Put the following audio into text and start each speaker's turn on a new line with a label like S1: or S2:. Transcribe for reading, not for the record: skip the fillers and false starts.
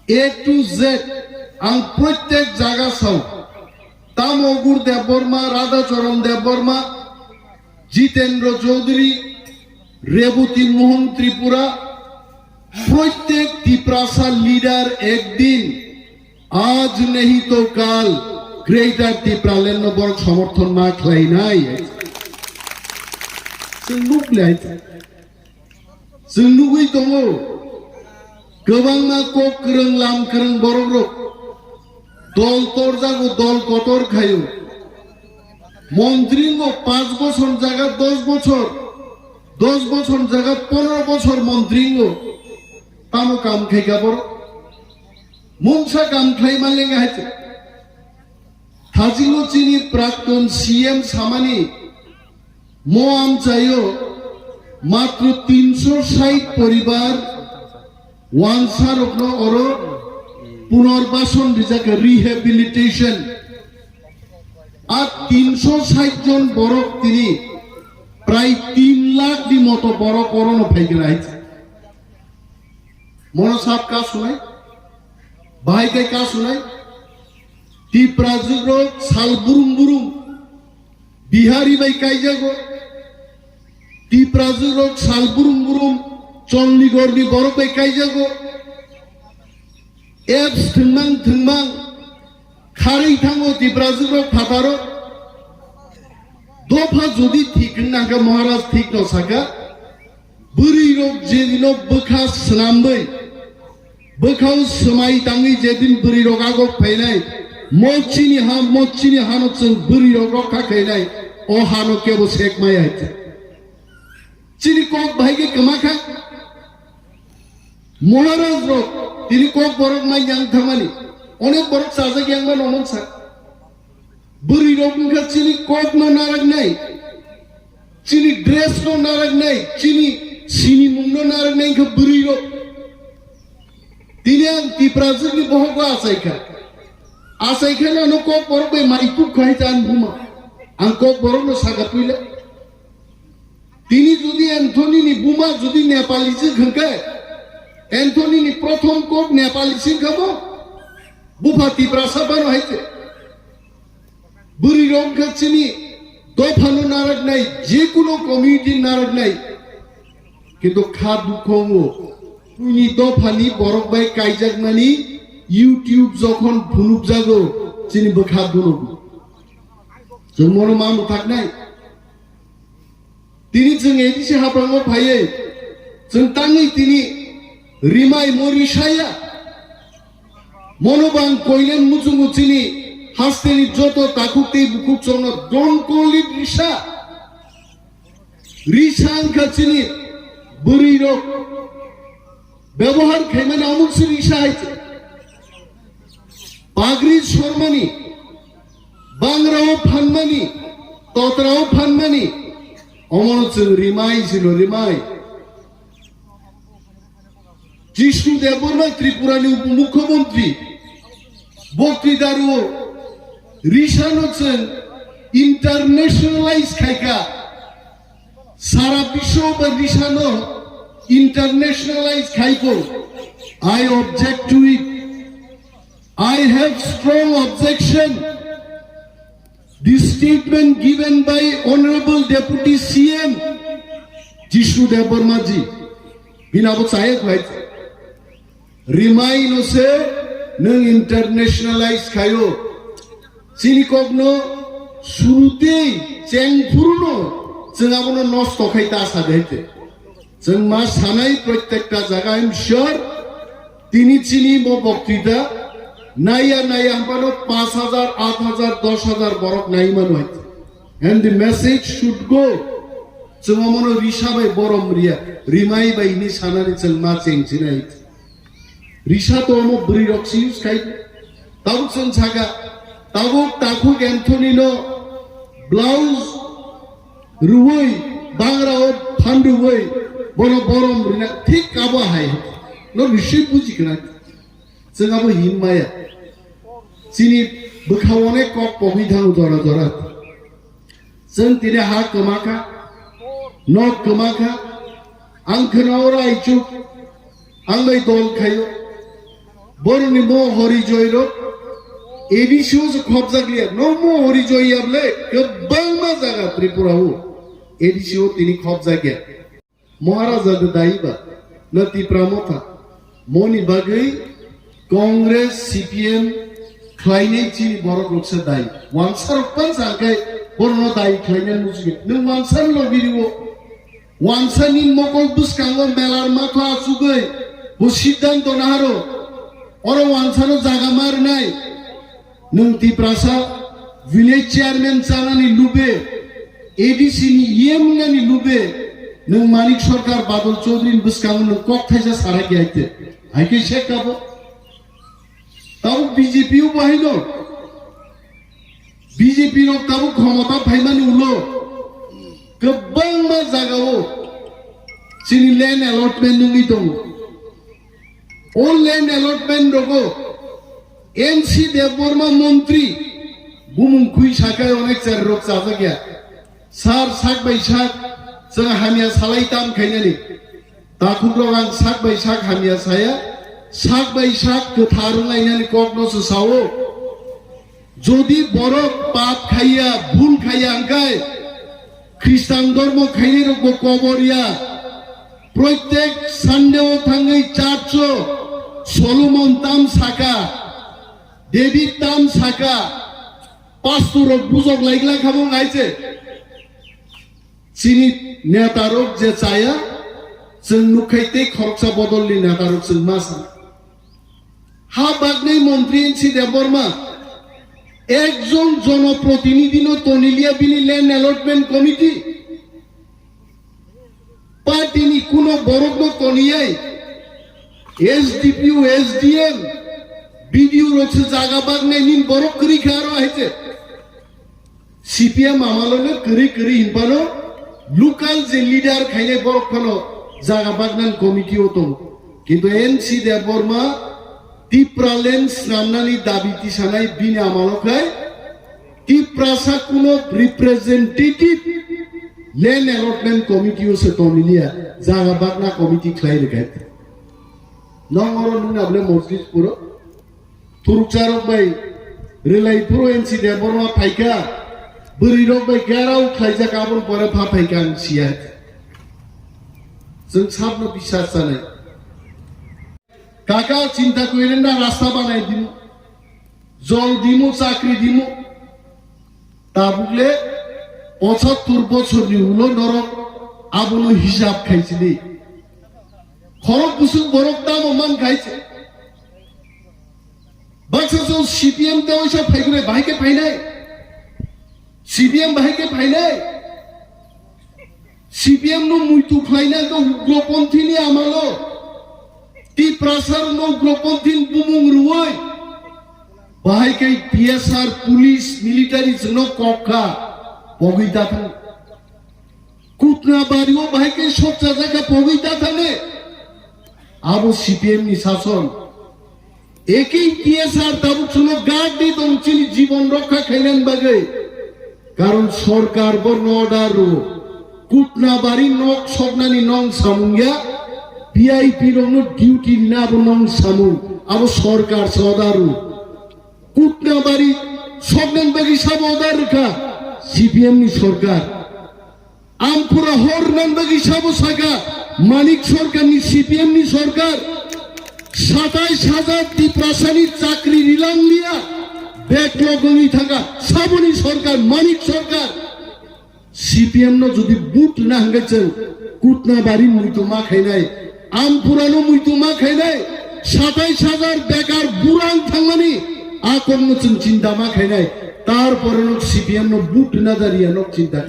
S1: A to Z ang প্রত্যেক জায়গা সাউ তাম অগুর দেববর্মা রাধাচরণ দেববর্মা জিতেন্দ্র চৌধুরী রেবতী মোহন ত্রিপুরা প্রত্যেক তিপ্রাসা লিডার একদিন আজ নেই তো কাল গ্রেটার তিপ্রালেন বড় সমর্থন না খাই নাই जों लुगै दङ गोबाङा कक गोरों लाम गोरों बर'ग्रक दल तर जागो दल कतर खायो মন্ত্রীঙ্গ 5 বছর জায়গা 10 বছর 10 বছর জায়গা 15 বছর মন্ত্রীঙ্গ তামো কাম খাইকা বড় মনসা কাম খাই মালেঙ্গা হাইছে থাজিলো চিনি প্রাক্তন CEM সামানি মো আম চাইও মাত্র 360 পরিবার ওয়ানসার অগ্ন অর পুনর্বাসন রিজাকে রিহ্যাবিলিটেশন আর 360 জন বড় তিনি প্রায় 3 লাখ দি মতো বড় করোনা ফাইকে রাইছে মনসাব কা শুনাই ভাই কে কা শুনাই টিপ্রাজুগ্রক সাল বুরুম বুরুম বিহারি বাই কাইজাগো টিপ্রাজুগ্রক সাল বুরুম বুরুম চন্ডীগড়নি বড় বাই কাইজাগো এপস থংমাং থংমাং খারি থাঙ্গো টিপ্রাজুগ্রক ফাতারো দফা যদি ঠিক নাকা মহারাজ ঠিক ন সাকা বুড়িরক যেদিন বখা স্নামবই বখাও সমাই তাঙ্গি যেদিন বুড়িরক আগক ফাইনাই মচিনি হানক जों বুড়িরক রক্ষা খাইনাই ও হানক কেবো শেখ মাই আইছে চিনি কক ভাইকে কমাখা মহারাজ রক তিনি কক বরক মাই জাং থামানি অনেক বরক সাজা গ্যাংবা নমন সা বুড়িরক মুখা চিনি কক ন নারাগ নাই চিনি ড্রেস ন নারাগ নাই চিনি মুন্ড নারাগ নাই খ বুড়িরক তিনি আং তিপ্রাজুগনি বহগো আসাইখা আসাইখানে ন কক বরক বে মাইকু খাই জান বুমা আং কক বরক ন সাগা তুইলে তিনি যদি অ্যান্থনি বুমা যদি নেপালি যে ঘকে অ্যান্থনি প্রথম কক নেপালি সিং খাবো বুফা তিপ্রাসা বানো হাইছে বুড়িরক চিনি দফানো নারক নাই যে কোনো কমিউনিটি নারক নাই কিন্তু খা দুঃখঙ্গো তুই দফানি বরক বাই কাইজাকমানি ইউটিউব যখন ফুনুক জাগো চিনি বখা দুনব जों মনো মামু থাক নাই তিনি जों এদিছে হাবাঙ্গো ভাইয়ে जों তাঙ্গি তিনি রিমাই মরিশায়া মনোবাং কইলেন মুচুমু চিনি হাসতেনি যত তাকুতেই বুকুক চন ডোন্ট কল ইট রিশাঙ্কা চিনি বুড়িরক ব্যবহার খাইমানে অমুক সে রিশা আইছে পাগরি শর্মানি বাংরাও ফানমানি ততরাও ফানমানি অমন রিমাই ছিল রিমাই যিশু দেববর্মা ত্রিপুরানি উপমুখ্যমন্ত্রী বক্তৃতারও রিশান হচ্ছেন ইন্টারন্যাশনালাইজ খাইকা সারা বিশ্ব বা রিশানো ইন্টারন্যাশনালাইজ খাইকো I object to it I have strong objection. This statement given by Honorable Deputy CM Jishu Debbarma ji binabo sayek bhai remind ose nang internationalize khayo chini kokno surutei chengpurno जों abono nosto khaita asa deite जों ma sanai prottekta jaga I am sure tini chini mo boktrita নাইয়া হাম্পানো 5000 8000 10000 বরক নাইমান হইছে and the message should go চমমনো রিশা বাই বরম রিয়া রিমাই বাই নি সানারি চলমা চেংছি নাই রিশা তো মো বৃরক সিউস খাই তাও চন ছাগা তাও তাকু অ্যান্থনি নো ব্লাউজ রুই বাংরাও ফান্ডু হই বড় বরম রিনা ঠিক কাবা হাই নো রিশি বুঝি না जोंहाबो हिनमाया चिनि बोखावने कक पबिधां जरा जरा जों तिने हा कमाखा न कमाखा आं खोनावरा आइचु आं बै दल खायो Borni mo Hojak ADCO se khabza glia no mo Hojak yable kebang ma jaga Tripura hu ADCO tini khabza gya Maharaja de daiba na Tiprajwkrok moni bagai Congress CPM Klainai Chini Bwruirok se dai wansar pan sangkai borno dai Klainai musgi nung wansar lo video wansar nin mokol buskango melar makla sugai bu siddhanto naharo oro wansaro jaga mar nai nung Tiprajwkrok village chairman chanani lube ADC ni CEM ni lube nung Manik Sarkar Badal Chaudhary buskango nung kok thaisa sara gyaite aike shekabo তাও বিজেপিও বাহিল BJP র তাও ক্ষমতা ফাইমানি উলো গোবাं मा জায়গাও চিনি land allotment নুই দং ও land allotment রগো NC Debbarma মন্ত্রী বুমুং খুই সাকায় অনেক চার রক চাজা গিয়া সার সাক বাই সাক जों हामिया सालायताम खायनानि दाखुग्राव आं साक बाय साक हामिया साया साक बाय साक गोथारलायनानै कग्नसो सावो যদি বড় পাপ খাইয়া ভুল খাইয়া আঙ্কায় খ্রিস্টান ধর্ম খাইয়ে রকম কবরিয়া প্রত্যেক সানডেও থাঙ্গই চার্চ সলোমন তাম সাকা ডেভিড তাম সাকা পাস্তুর বুজক লাইগলা খাবো গাইছে চিনি নেতারক যে চায়া जों नुखाइते खरसा बदलनि नेतारक जों मासा हा बागनै मन्त्री एनसि देबबर्मा একজন জনপ্রতিনিধি নো তনিলিয়া বিনি ল্যান্ড অ্যালটমেন্ট কমিটি পার্টিনি কোন বরগ্ন তনিয়াই এসডিপিও এসডিএম বিডিও রছে জায়গা বাগনে নিন বরক করি খারো আইছে সিপিএম আমালনে করি করি হিনপানো লোকাল যে লিডার খাইলে বরক খানো জায়গা বাগনান কমিটিও তো কিন্তু NC Debbarma Tiprajwkrok namnani dabi tisanai bini amalokai Tiprajwkrok kuno representative land allotment committee se tonilia jaga bagna committee khlai rekai nongoro nuna ble mosjid puro turukcharok bai relai puro NC Debbarma phaika Bwruirok bai garau khlaijak abon pore pha phaika sia जों sabno bisas janai কাকা চিন্তা করেন না রাস্তা বানাই দিমু জল দিমু চাকরি দিমু তা বুঝলে 75 বছরনি হলো নরক আবনো হিসাব খাইছিলি খরক বুসুক বরক দাম মান খাইছে বাক্সা সিপিএম তে ওইসব ফাইগুলে ভাইকে পাই নাই সিপিএম ভাইকে পাই নাই সিপিএম নো মুইতু খাইনা তো উগ্রপন্থী নি আমালো Tiprajwkrok no ugropanthin bumung ruwai bahai kai PSR police military jno kokha pogita than kutna bario bahai kai sokcha jaga pogita thane abo CPM ni শাসন একই PSR তাবু চলো গার্ড দি দংচিনি জীবন রক্ষা খাইলেন বাগে কারণ সরকার বর্ণ অর্ডার কুটনা বাড়ি নক সগনানি নং সামুঙ্গা VIP রনো ডিউটি না বনং সামু আবো সরকার সদারু কুটনা বাড়ি সগনান বাগি সব অর্ডার রাখা CPM নি সরকার আমপুরা হরনান বাগি সব সাগা মানিক সরকার নি CPM নি সরকার ২৭,০০০ Tiprajwkrok চাকরি রিলাং লিয়া ব্যাকলগনি থাকা সাবনি সরকার মানিক সরকার CPM নো যদি বুট না হাঙ্গাছে কুটনা বাড়ি মুইতো মা খাইনাই আমপুরানো মুইতো মা খাইনাই ২৭,০০০ বেকার বুরাং থাঙ্গানি আকন্ন চিন্তা মা খাইনাই তারপরে CPM নো বুট না দাঁড়িয়ে চিন্তা